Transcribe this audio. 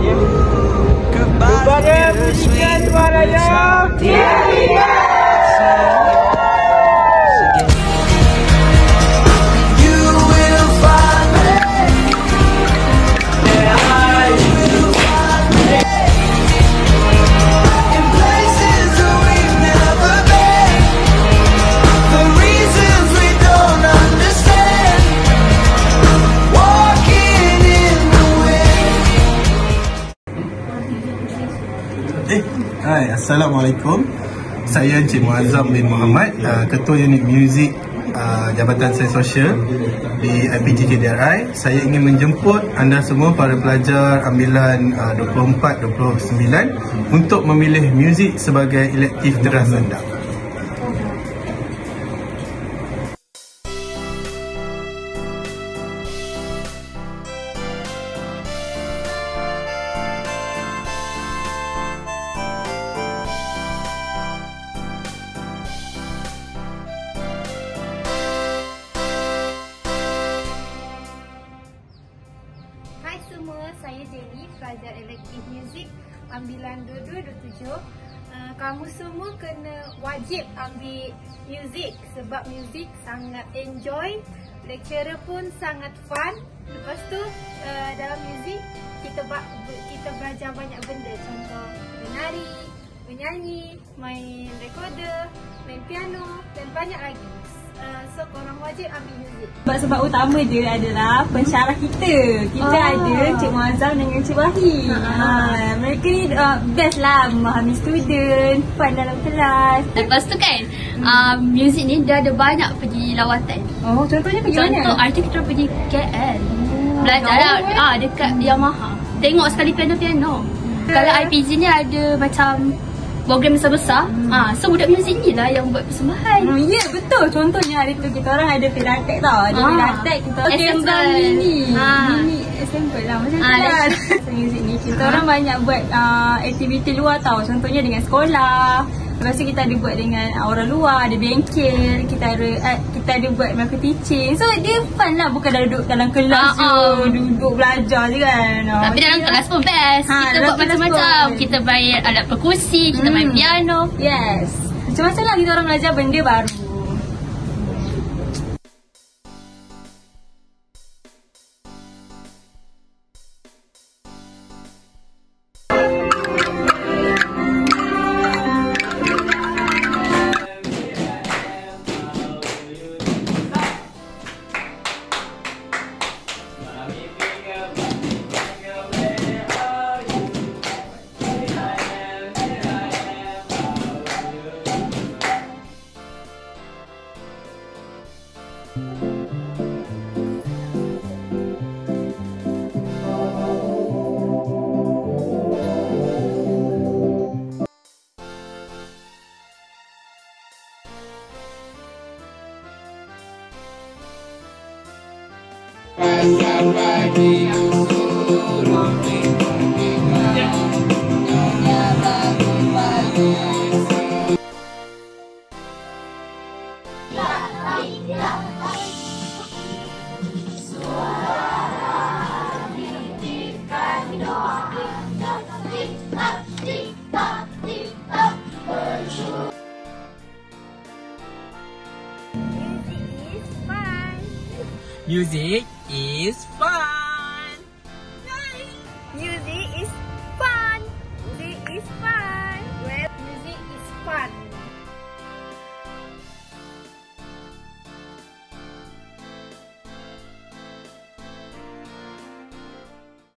Kepada bunyikan suaranya. Hai, Assalamualaikum. Saya Encik Muazzam bin Muhammad, Ketua Unit Muzik Jabatan Sains Sosial di IPG KDRI. Saya ingin menjemput anda semua para pelajar ambilan 24-29 untuk memilih muzik sebagai elektif teras anda. Hai semua, saya Jenny, pelajar elektif muzik ambilan 2227. Kamu semua kena wajib ambil muzik sebab muzik sangat enjoy, lecturer pun sangat fun. Lepas tu dalam muzik kita belajar banyak benda, contoh menari, menyanyi, main recorder, main piano dan banyak lagi. So korang wajib ambil muzik. Sebab utama dia adalah pensyarah kita. Kita ada Encik Muazzam dengan Encik Wahid. Mereka ni best lah memahami student, fun dalam kelas. Lepas tu kan muzik ni dia ada banyak pergi lawatan. Oh, contohnya pergi mana? Contoh arti kita pergi KL. Belajar lah dekat Yamaha. Tengok sekali piano-piano. Kalau IPG ni ada macam program besar-besar, so budak muzik ni lah yang buat persembahan. Ya, betul. Contohnya hari tu kita orang ada Filatek tau. Ada Filatek, kita assemble mini assemble lah macam tu lah. Muzik ni kita orang banyak buat aktiviti luar tau. Contohnya dengan sekolah. Lepas tu kita ada buat dengan orang luar, ada bengkel, kita ada buat micro teaching. So dia fun lah, bukan dah duduk dalam kelas duduk belajar je kan. Tapi dalam kelas pun best. Kita buat macam-macam. Kita main alat perkusi, kita main piano. Yes. Macam-macam lah kita orang belajar benda baru. Music is fun. Music